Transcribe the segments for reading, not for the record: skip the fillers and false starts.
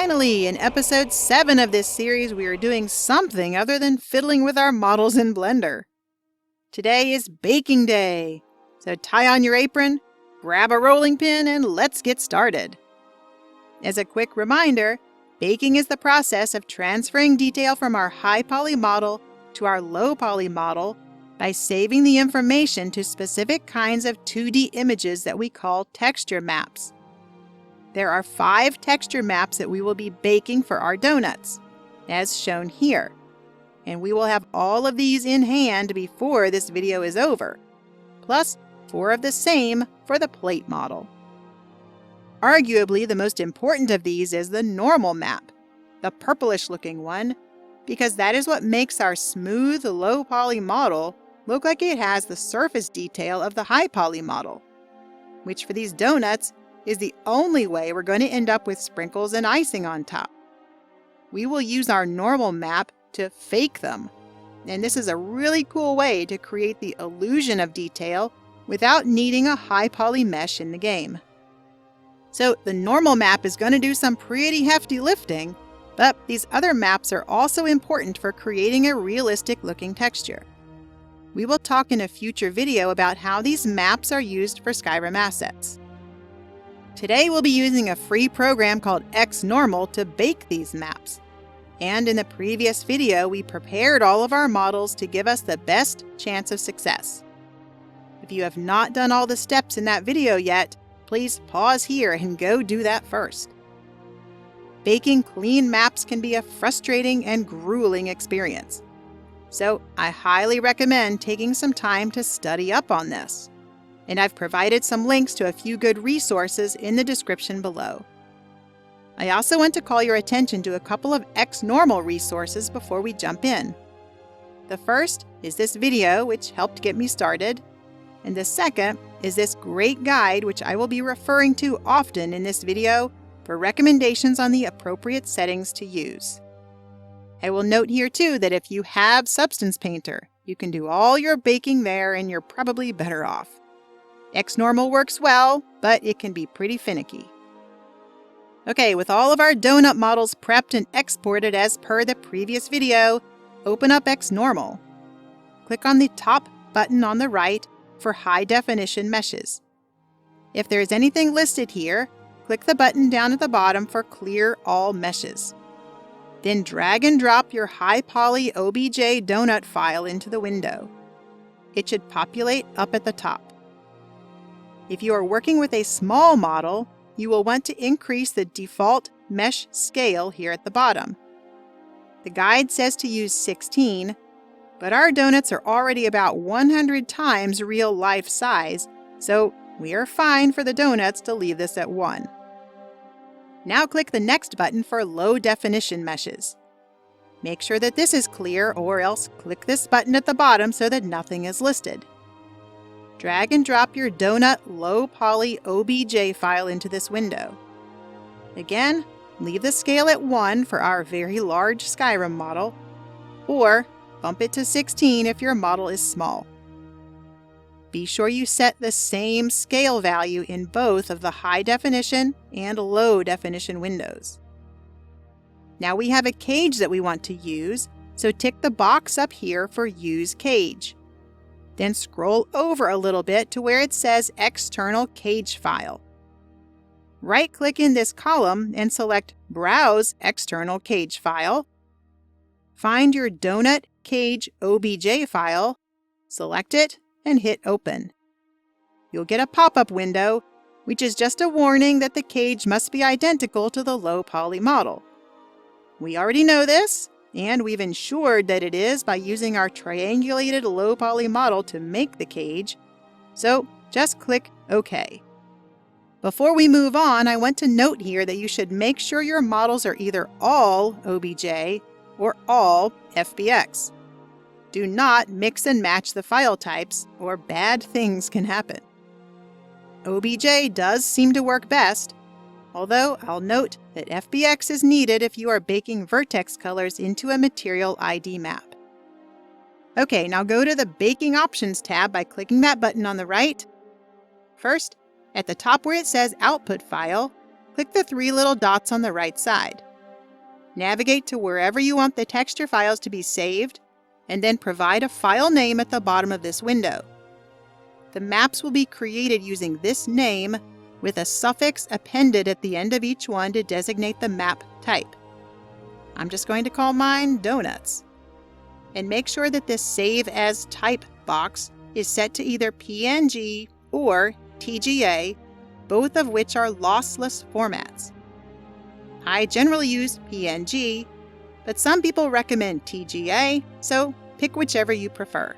Finally, in episode 7 of this series, we are doing something other than fiddling with our models in Blender. Today is baking day, so tie on your apron, grab a rolling pin, and let's get started. As a quick reminder, baking is the process of transferring detail from our high poly model to our low poly model by saving the information to specific kinds of 2D images that we call texture maps. There are 5 texture maps that we will be baking for our donuts, as shown here. And we will have all of these in hand before this video is over, plus 4 of the same for the plate model. Arguably, the most important of these is the normal map, the purplish looking one, because that is what makes our smooth low poly model look like it has the surface detail of the high poly model, which for these donuts is the only way we're going to end up with sprinkles and icing on top. We will use our normal map to fake them, and this is a really cool way to create the illusion of detail without needing a high poly mesh in the game. So the normal map is going to do some pretty hefty lifting, but these other maps are also important for creating a realistic looking texture. We will talk in a future video about how these maps are used for Skyrim assets. Today we'll be using a free program called xNormal to bake these maps. And in the previous video, we prepared all of our models to give us the best chance of success. If you have not done all the steps in that video yet, please pause here and go do that first. Baking clean maps can be a frustrating and grueling experience. So I highly recommend taking some time to study up on this. And I've provided some links to a few good resources in the description below. I also want to call your attention to a couple of xNormal resources before we jump in. The first is this video, which helped get me started, and the second is this great guide, which I will be referring to often in this video for recommendations on the appropriate settings to use. I will note here too that if you have Substance Painter, you can do all your baking there and you're probably better off. xNormal works well, but it can be pretty finicky. Okay, with all of our donut models prepped and exported as per the previous video, open up xNormal. Click on the top button on the right for high definition meshes. If there is anything listed here, click the button down at the bottom for clear all meshes. Then drag and drop your high poly OBJ donut file into the window. It should populate up at the top. If you are working with a small model, you will want to increase the default mesh scale here at the bottom. The guide says to use 16, but our donuts are already about 100 times real life size, so we are fine for the donuts to leave this at 1. Now click the next button for low definition meshes. Make sure that this is clear, or else click this button at the bottom so that nothing is listed. Drag and drop your donut low poly OBJ file into this window. Again, leave the scale at 1 for our very large Skyrim model, or bump it to 16 if your model is small. Be sure you set the same scale value in both of the high definition and low definition windows. Now we have a cage that we want to use, so tick the box up here for Use Cage. Then scroll over a little bit to where it says External Cage File. Right-click in this column and select Browse External Cage File. Find your Donut Cage OBJ file, select it, and hit Open. You'll get a pop-up window, which is just a warning that the cage must be identical to the low poly model. We already know this, and we've ensured that it is by using our triangulated low poly model to make the cage, so just click OK. Before we move on, I want to note here that you should make sure your models are either all OBJ or all FBX. Do not mix and match the file types, or bad things can happen. OBJ does seem to work best, although I'll note that FBX is needed if you are baking vertex colors into a material ID map. Okay, now go to the Baking Options tab by clicking that button on the right. First, at the top where it says Output File, click the 3 little dots on the right side. Navigate to wherever you want the texture files to be saved, and then provide a file name at the bottom of this window. The maps will be created using this name with a suffix appended at the end of each one to designate the map type. I'm just going to call mine Donuts. And make sure that this Save as Type box is set to either PNG or TGA, both of which are lossless formats. I generally use PNG, but some people recommend TGA, so pick whichever you prefer.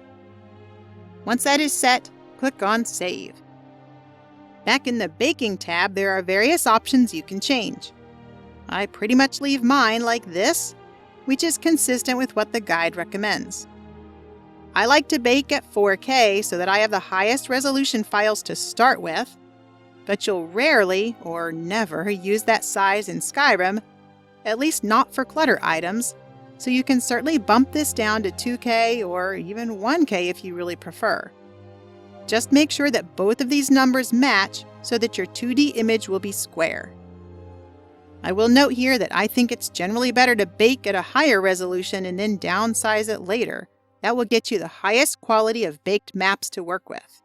Once that is set, click on Save. Back in the Baking tab, there are various options you can change. I pretty much leave mine like this, which is consistent with what the guide recommends. I like to bake at 4K so that I have the highest resolution files to start with, but you'll rarely or never use that size in Skyrim, at least not for clutter items, so you can certainly bump this down to 2K or even 1K if you really prefer. Just make sure that both of these numbers match so that your 2D image will be square. I will note here that I think it's generally better to bake at a higher resolution and then downsize it later. That will get you the highest quality of baked maps to work with.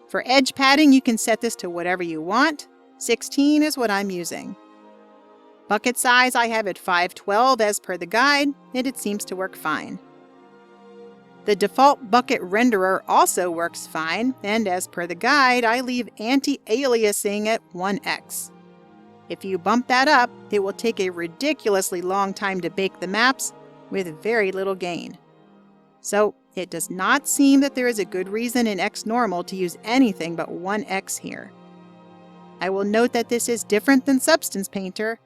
For edge padding, you can set this to whatever you want. 16 is what I'm using. Bucket size I have at 512 as per the guide, and it seems to work fine. The default bucket renderer also works fine, and as per the guide, I leave anti-aliasing at 1x. If you bump that up, it will take a ridiculously long time to bake the maps with very little gain. So it does not seem that there is a good reason in xNormal to use anything but 1x here. I will note that this is different than Substance Painter,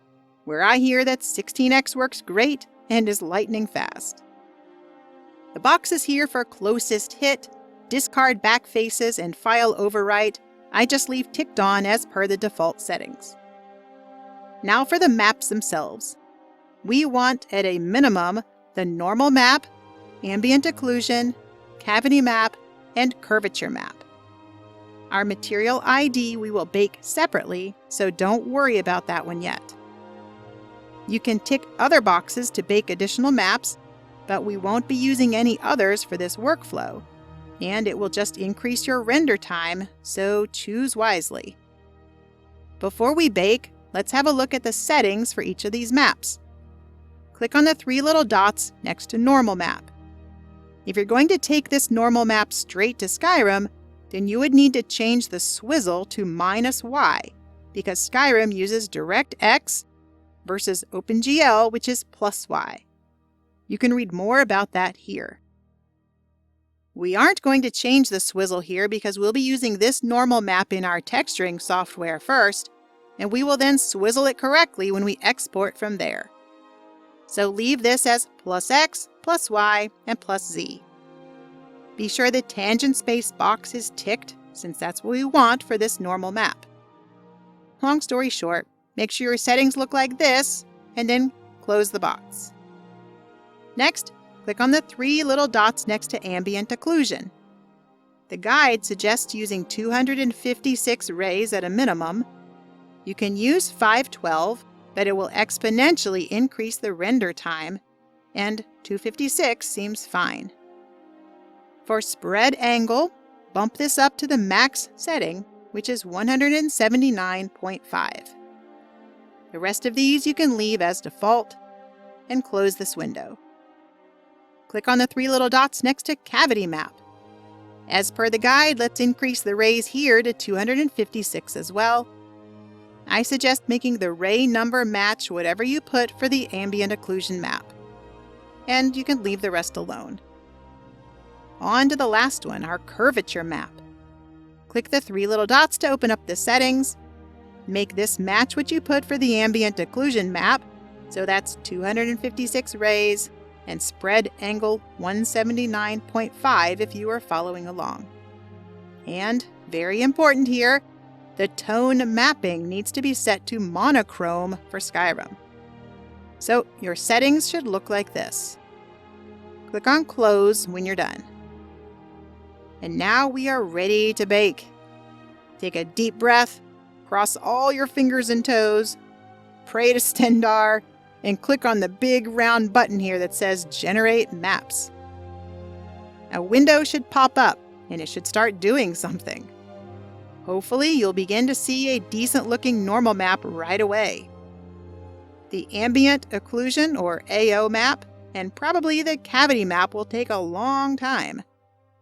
where I hear that 16x works great and is lightning fast. The boxes here for closest hit, discard back faces, and file overwrite, I just leave ticked on as per the default settings. Now for the maps themselves. We want, at a minimum, the normal map, ambient occlusion, cavity map, and curvature map. Our material ID we will bake separately, so don't worry about that one yet. You can tick other boxes to bake additional maps, but we won't be using any others for this workflow, and it will just increase your render time, so choose wisely. Before we bake, let's have a look at the settings for each of these maps. Click on the three little dots next to Normal Map. If you're going to take this normal map straight to Skyrim, then you would need to change the swizzle to -y, because Skyrim uses DirectX versus OpenGL, which is +y. You can read more about that here. We aren't going to change the swizzle here because we'll be using this normal map in our texturing software first, and we will then swizzle it correctly when we export from there. So leave this as +x, +y, and +z. Be sure the tangent space box is ticked, since that's what we want for this normal map. Long story short, make sure your settings look like this, and then close the box. Next, click on the three little dots next to ambient occlusion. The guide suggests using 256 rays at a minimum. You can use 512, but it will exponentially increase the render time, and 256 seems fine. For spread angle, bump this up to the max setting, which is 179.5. The rest of these you can leave as default, and close this window. Click on the three little dots next to Cavity Map. As per the guide, let's increase the rays here to 256 as well. I suggest making the ray number match whatever you put for the ambient occlusion map. And you can leave the rest alone. On to the last one, our curvature map. Click the three little dots to open up the settings. Make this match what you put for the ambient occlusion map, so that's 256 rays, and spread angle 179.5 if you are following along. And, very important here, the tone mapping needs to be set to monochrome for Skyrim. So your settings should look like this. Click on Close when you're done. And now we are ready to bake. Take a deep breath, cross all your fingers and toes, pray to Stendar, and click on the big round button here that says Generate Maps. A window should pop up and it should start doing something. Hopefully, you'll begin to see a decent looking normal map right away. The ambient occlusion or AO map and probably the cavity map will take a long time.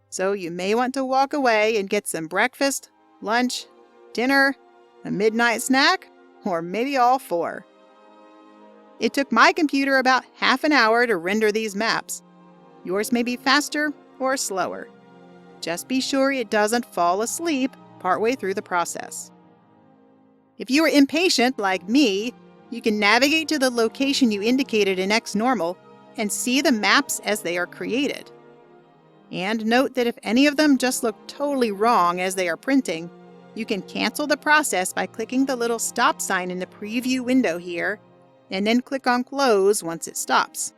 So you may want to walk away and get some breakfast, lunch, dinner, a midnight snack, or maybe all four. It took my computer about half an hour to render these maps. Yours may be faster or slower. Just be sure it doesn't fall asleep partway through the process. If you are impatient like me, you can navigate to the location you indicated in xNormal and see the maps as they are created. And note that if any of them just look totally wrong as they are printing, you can cancel the process by clicking the little stop sign in the preview window here, and then click on Close once it stops.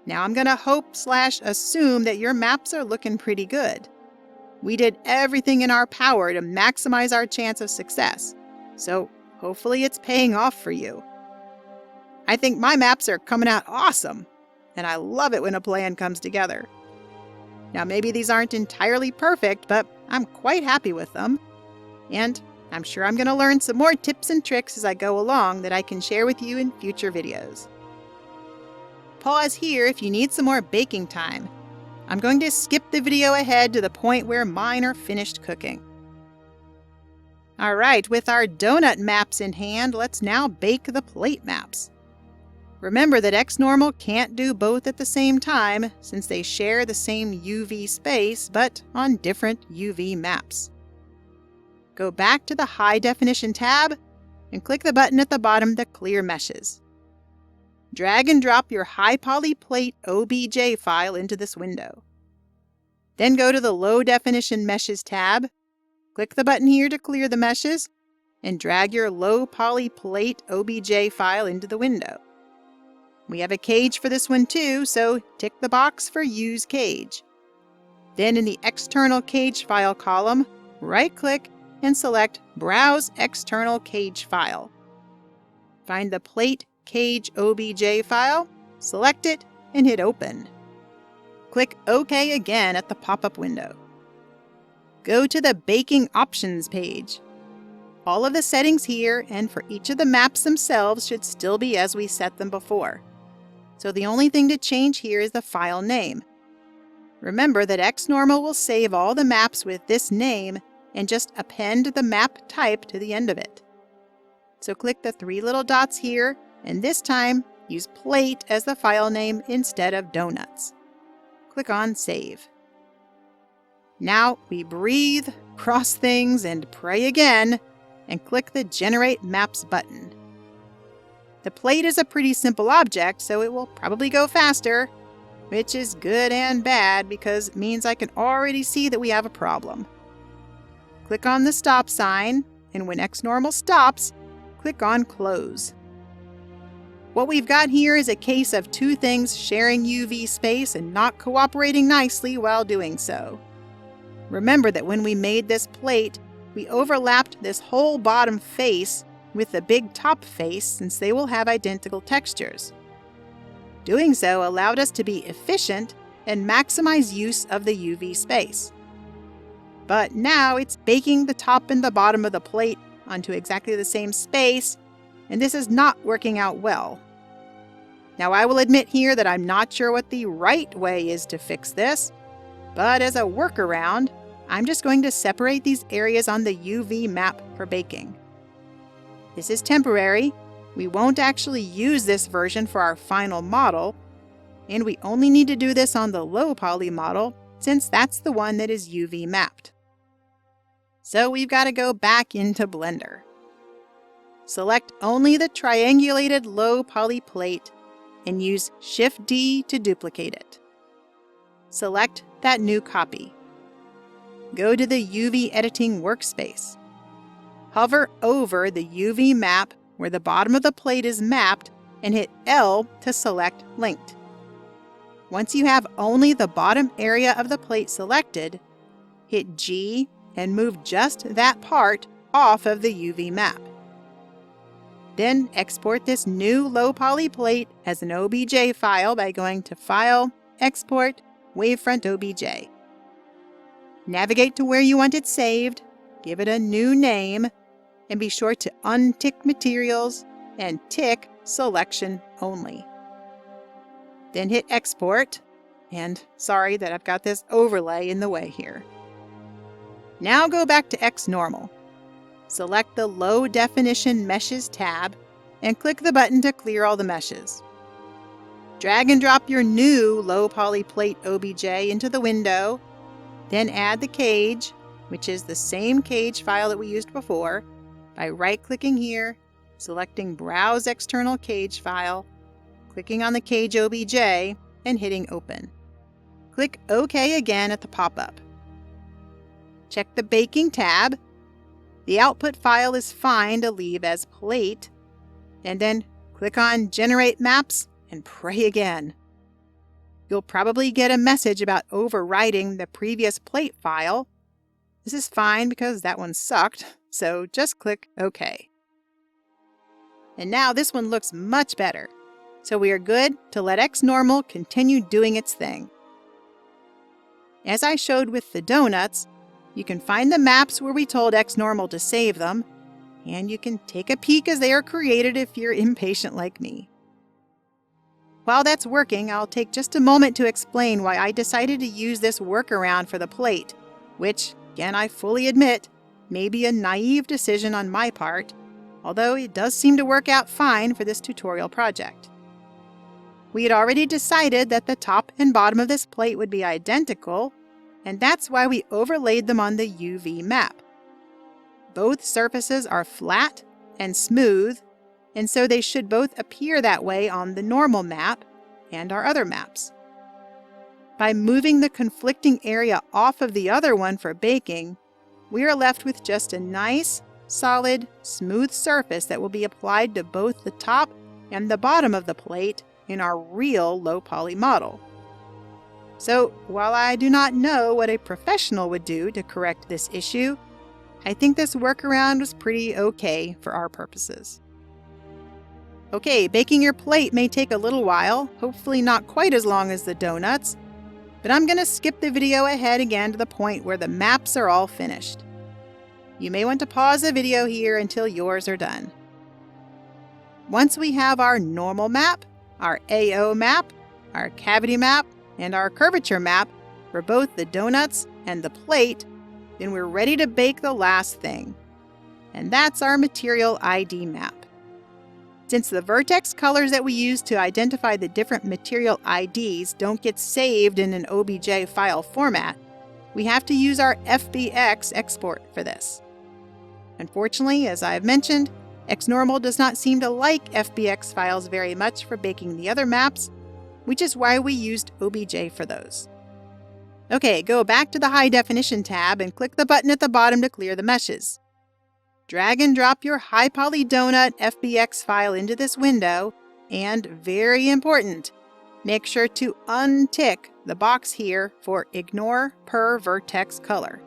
Now I'm going to hope/assume that your maps are looking pretty good. We did everything in our power to maximize our chance of success, so hopefully it's paying off for you. I think my maps are coming out awesome, and I love it when a plan comes together. Now maybe these aren't entirely perfect, but I'm quite happy with them. And I'm sure I'm going to learn some more tips and tricks as I go along that I can share with you in future videos. Pause here if you need some more baking time. I'm going to skip the video ahead to the point where mine are finished cooking. Alright, with our donut maps in hand, let's now bake the plate maps. Remember that xNormal can't do both at the same time since they share the same UV space but on different UV maps. Go back to the High Definition tab and click the button at the bottom that clear meshes. Drag and drop your high poly plate OBJ file into this window. Then go to the Low Definition Meshes tab, click the button here to clear the meshes, and drag your low poly plate OBJ file into the window. We have a cage for this one too, so tick the box for Use Cage. Then in the External Cage File column, right-click and select Browse External Cage File. Find the Plate Cage OBJ file, select it, and hit Open. Click OK again at the pop-up window. Go to the Baking Options page. All of the settings here and for each of the maps themselves should still be as we set them before. So the only thing to change here is the file name. Remember that xNormal will save all the maps with this name and just append the map type to the end of it. So click the three little dots here, and this time use plate as the file name instead of donuts. Click on Save. Now we breathe, cross things, and pray again, and click the Generate Maps button. The plate is a pretty simple object, so it will probably go faster, which is good and bad because it means I can already see that we have a problem. Click on the stop sign, and when xNormal stops, click on Close. What we've got here is a case of two things sharing UV space and not cooperating nicely while doing so. Remember that when we made this plate, we overlapped this whole bottom face with the big top face since they will have identical textures. Doing so allowed us to be efficient and maximize use of the UV space. But now it's baking the top and the bottom of the plate onto exactly the same space, and this is not working out well. Now I will admit here that I'm not sure what the right way is to fix this, but as a workaround, I'm just going to separate these areas on the UV map for baking. This is temporary. We won't actually use this version for our final model, and we only need to do this on the low poly model since that's the one that is UV mapped. So we've got to go back into Blender. Select only the triangulated low poly plate and use Shift-D to duplicate it. Select that new copy. Go to the UV Editing workspace. Hover over the UV map where the bottom of the plate is mapped and hit L to select Linked. Once you have only the bottom area of the plate selected, hit G and move just that part off of the UV map. Then export this new low poly plate as an OBJ file by going to File, Export, Wavefront OBJ. Navigate to where you want it saved, give it a new name, and be sure to untick Materials and tick Selection Only. Then hit Export, and sorry that I've got this overlay in the way here. Now go back to xNormal. Select the Low Definition Meshes tab and click the button to clear all the meshes. Drag and drop your new low poly plate OBJ into the window, then add the cage, which is the same cage file that we used before, by right-clicking here, selecting Browse External Cage File, clicking on the cage OBJ, and hitting Open. Click OK again at the pop-up. Check the Baking tab. The output file is fine to leave as plate, and then click on Generate Maps and pray again. You'll probably get a message about overwriting the previous plate file. This is fine because that one sucked, so just click OK. And now this one looks much better, so we are good to let xNormal continue doing its thing. As I showed with the donuts, you can find the maps where we told xNormal to save them, and you can take a peek as they are created if you're impatient like me. While that's working, I'll take just a moment to explain why I decided to use this workaround for the plate, which, again, I fully admit, may be a naive decision on my part, although it does seem to work out fine for this tutorial project. We had already decided that the top and bottom of this plate would be identical, and that's why we overlaid them on the UV map. Both surfaces are flat and smooth, and so they should both appear that way on the normal map and our other maps. By moving the conflicting area off of the other one for baking, we are left with just a nice, solid, smooth surface that will be applied to both the top and the bottom of the plate in our real low poly model. So, while I do not know what a professional would do to correct this issue, I think this workaround was pretty okay for our purposes. Okay, baking your plate may take a little while, hopefully not quite as long as the donuts, but I'm going to skip the video ahead again to the point where the maps are all finished. You may want to pause the video here until yours are done. Once we have our normal map, our AO map, our cavity map, and our curvature map for both the donuts and the plate, then we're ready to bake the last thing. And that's our material ID map. Since the vertex colors that we use to identify the different material IDs don't get saved in an OBJ file format, we have to use our FBX export for this. Unfortunately, as I've mentioned, xNormal does not seem to like FBX files very much for baking the other maps, which is why we used OBJ for those. Okay, go back to the High Definition tab and click the button at the bottom to clear the meshes. Drag and drop your high poly donut FBX file into this window, and very important, make sure to untick the box here for Ignore Per Vertex Color.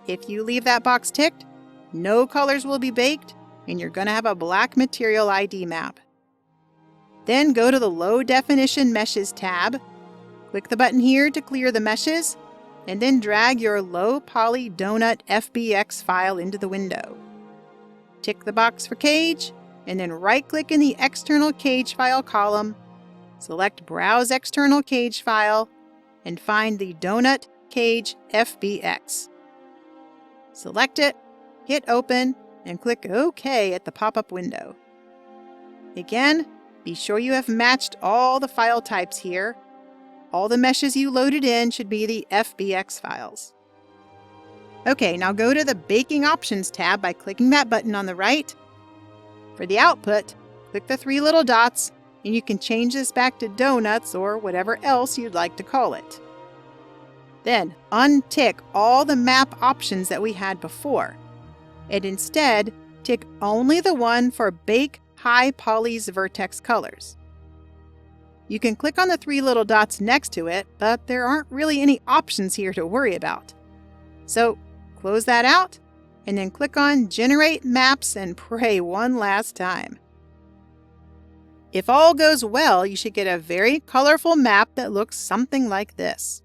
If you leave that box ticked, no colors will be baked, and you're going to have a black material ID map. Then go to the Low Definition Meshes tab, click the button here to clear the meshes, and then drag your low poly donut FBX file into the window. Tick the box for cage, and then right-click in the External Cage File column, select Browse External Cage File, and find the Donut Cage FBX. Select it, hit Open, and click OK at the pop-up window. Again, be sure you have matched all the file types here. All the meshes you loaded in should be the FBX files. Okay, now go to the Baking Options tab by clicking that button on the right. For the output, click the three little dots, and you can change this back to donuts or whatever else you'd like to call it. Then untick all the map options that we had before, and instead tick only the one for Bake High Poly's vertex colors. You can click on the three little dots next to it, but there aren't really any options here to worry about. So close that out and then click on Generate Maps and pray one last time. If all goes well, you should get a very colorful map that looks something like this.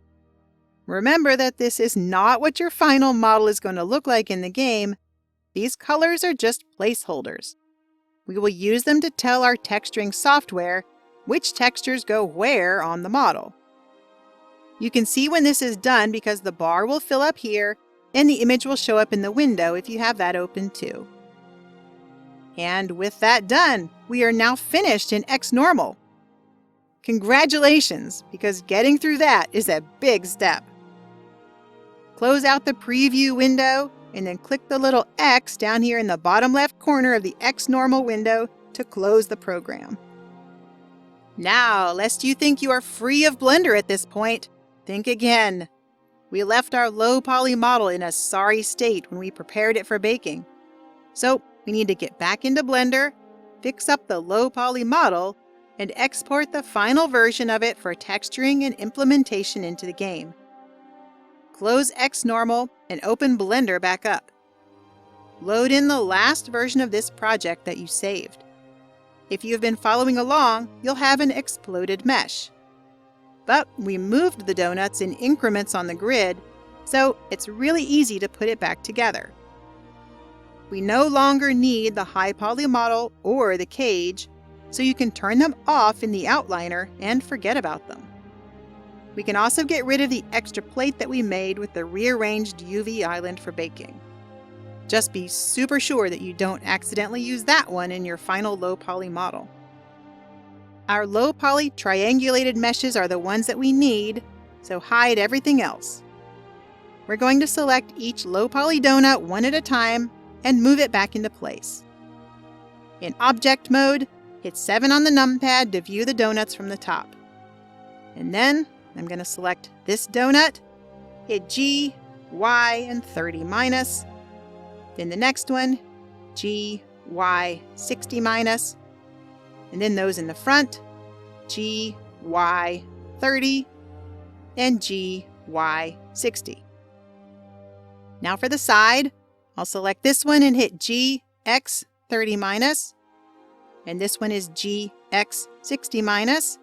Remember that this is not what your final model is going to look like in the game. These colors are just placeholders. We will use them to tell our texturing software which textures go where on the model. You can see when this is done because the bar will fill up here and the image will show up in the window if you have that open too. And with that done, we are now finished in xNormal. Congratulations, because getting through that is a big step. Close out the preview window and then click the little X down here in the bottom left corner of the xNormal window to close the program. Now, lest you think you are free of Blender at this point, think again. We left our low poly model in a sorry state when we prepared it for baking. So we need to get back into Blender, fix up the low poly model, and export the final version of it for texturing and implementation into the game. Close xNormal and open Blender back up. Load in the last version of this project that you saved. If you've been following along, you'll have an exploded mesh. But we moved the donuts in increments on the grid, so it's really easy to put it back together. We no longer need the high poly model or the cage, so you can turn them off in the outliner and forget about them. We can also get rid of the extra plate that we made with the rearranged UV island for baking. Just be super sure that you don't accidentally use that one in your final low poly model. Our low poly triangulated meshes are the ones that we need, so hide everything else. We're going to select each low poly donut one at a time and move it back into place. In object mode, hit 7 on the numpad to view the donuts from the top. And then I'm going to select this donut, hit G, Y, and 30 minus. Then the next one, G, Y, 60 minus. And then those in the front, G, Y, 30, and G, Y, 60. Now for the side, I'll select this one and hit G, X, 30 minus. And this one is G, X, 60 minus.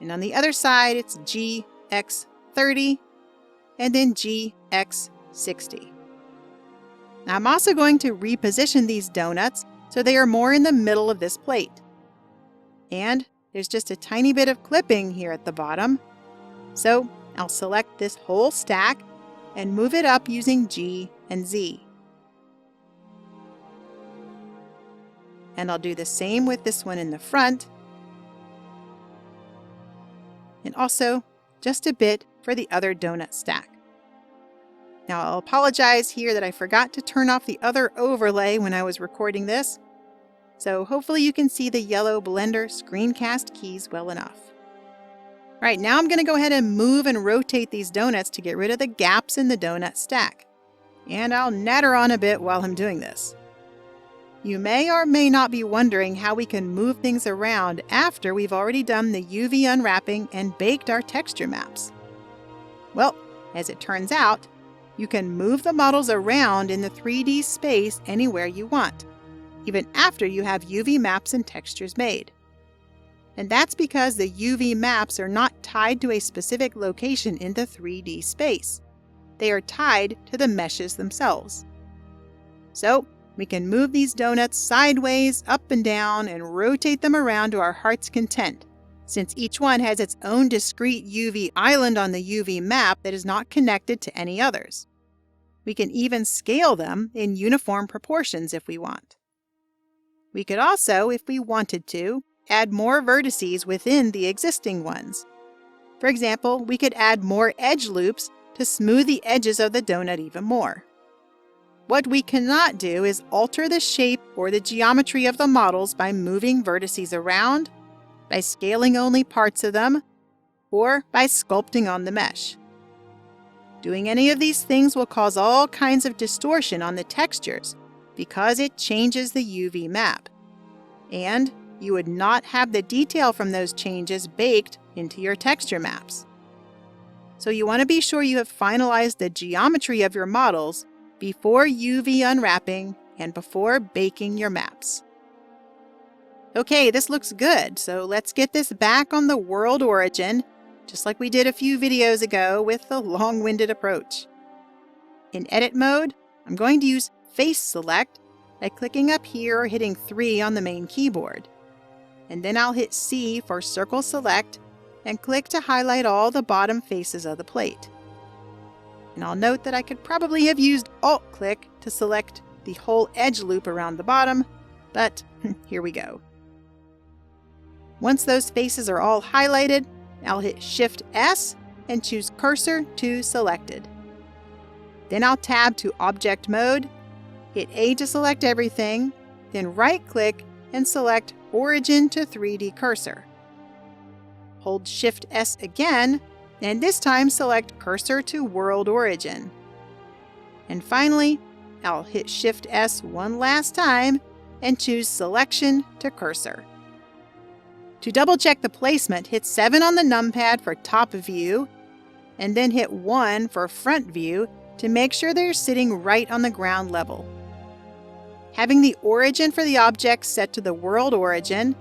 And on the other side, it's G, X, 30, and then G, X, 60. Now I'm also going to reposition these donuts so they are more in the middle of this plate. And there's just a tiny bit of clipping here at the bottom. So I'll select this whole stack and move it up using G and Z. And I'll do the same with this one in the front. And also just a bit for the other donut stack. Now I'll apologize here that I forgot to turn off the other overlay when I was recording this. So hopefully you can see the yellow Blender screencast keys well enough. All right, now I'm going to go ahead and move and rotate these donuts to get rid of the gaps in the donut stack. And I'll natter on a bit while I'm doing this. You may or may not be wondering how we can move things around after we've already done the UV unwrapping and baked our texture maps. Well, as it turns out, you can move the models around in the 3D space anywhere you want, even after you have UV maps and textures made. And that's because the UV maps are not tied to a specific location in the 3D space. They are tied to the meshes themselves. So, we can move these donuts sideways, up and down, and rotate them around to our heart's content, since each one has its own discrete UV island on the UV map that is not connected to any others. We can even scale them in uniform proportions if we want. We could also, if we wanted to, add more vertices within the existing ones. For example, we could add more edge loops to smooth the edges of the donut even more. What we cannot do is alter the shape or the geometry of the models by moving vertices around, by scaling only parts of them, or by sculpting on the mesh. Doing any of these things will cause all kinds of distortion on the textures because it changes the UV map. And you would not have the detail from those changes baked into your texture maps. So you want to be sure you have finalized the geometry of your models before UV unwrapping and before baking your maps. Okay, this looks good, so let's get this back on the world origin, just like we did a few videos ago with the long-winded approach. In edit mode, I'm going to use face select by clicking up here or hitting 3 on the main keyboard. And then I'll hit C for circle select and click to highlight all the bottom faces of the plate. And I'll note that I could probably have used Alt click to select the whole edge loop around the bottom, but here we go. Once those faces are all highlighted, I'll hit Shift S and choose Cursor to Selected. Then I'll tab to Object Mode, hit A to select everything, then right-click and select Origin to 3D Cursor. Hold Shift S again, and this time select Cursor to World Origin. And finally, I'll hit Shift S one last time and choose Selection to Cursor. To double-check the placement, hit 7 on the numpad for top view, and then hit 1 for front view to make sure they're sitting right on the ground level. Having the origin for the object set to the world origin,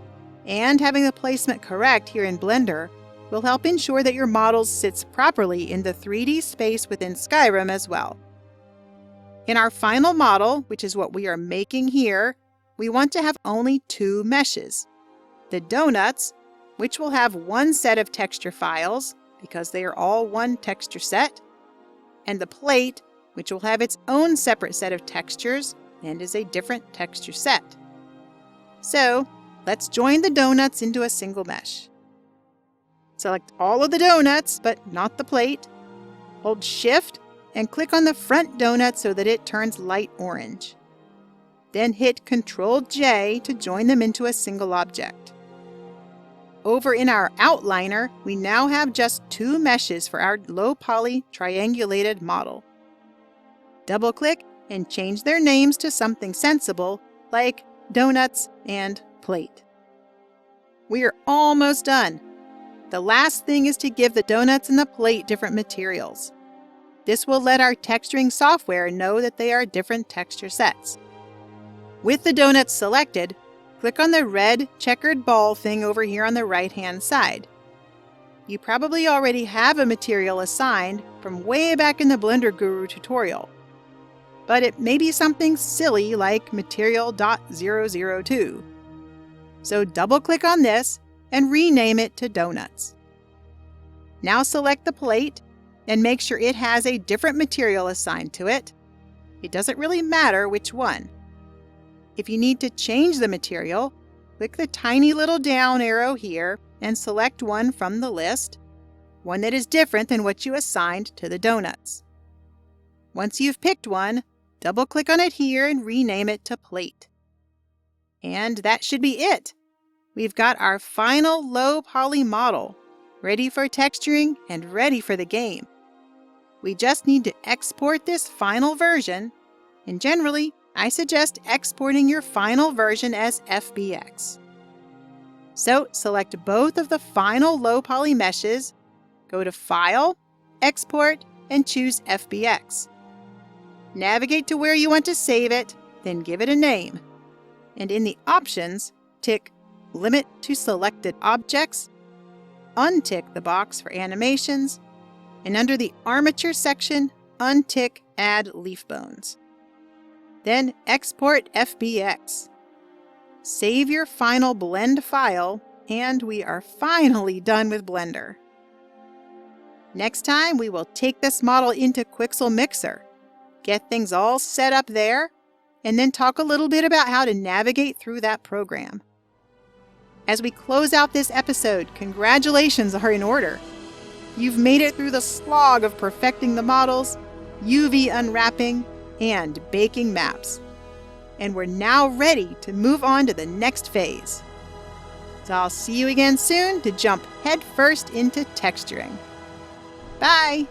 and having the placement correct here in Blender will help ensure that your model sits properly in the 3D space within Skyrim as well. In our final model, which is what we are making here, we want to have only 2 meshes. The donuts, which will have one set of texture files because they are all one texture set, and the plate, which will have its own separate set of textures and is a different texture set. So, let's join the donuts into a single mesh. Select all of the donuts, but not the plate. Hold Shift and click on the front donut so that it turns light orange. Then hit Ctrl-J to join them into a single object. Over in our outliner, we now have just 2 meshes for our low-poly triangulated model. Double-click and change their names to something sensible, like donuts and plate. We are almost done. The last thing is to give the donuts and the plate different materials. This will let our texturing software know that they are different texture sets. With the donuts selected, click on the red checkered ball thing over here on the right-hand side. You probably already have a material assigned from way back in the Blender Guru tutorial, but it may be something silly like material.002. So double-click on this and rename it to Donuts. Now select the plate and make sure it has a different material assigned to it. It doesn't really matter which one. If you need to change the material, click the tiny little down arrow here and select one from the list, one that is different than what you assigned to the donuts. Once you've picked one, double-click on it here and rename it to Plate. And that should be it. We've got our final low-poly model, ready for texturing and ready for the game. We just need to export this final version, and generally, I suggest exporting your final version as FBX. So select both of the final low-poly meshes, go to File, Export, and choose FBX. Navigate to where you want to save it, then give it a name. And in the options, tick Limit to Selected Objects, untick the box for animations, and under the Armature section, untick Add Leaf Bones. Then export FBX. Save your final blend file, and we are finally done with Blender. Next time, we will take this model into Quixel Mixer, get things all set up there, and then talk a little bit about how to navigate through that program. As we close out this episode, congratulations are in order. You've made it through the slog of perfecting the models, UV unwrapping, and baking maps. And we're now ready to move on to the next phase. So I'll see you again soon to jump headfirst into texturing. Bye!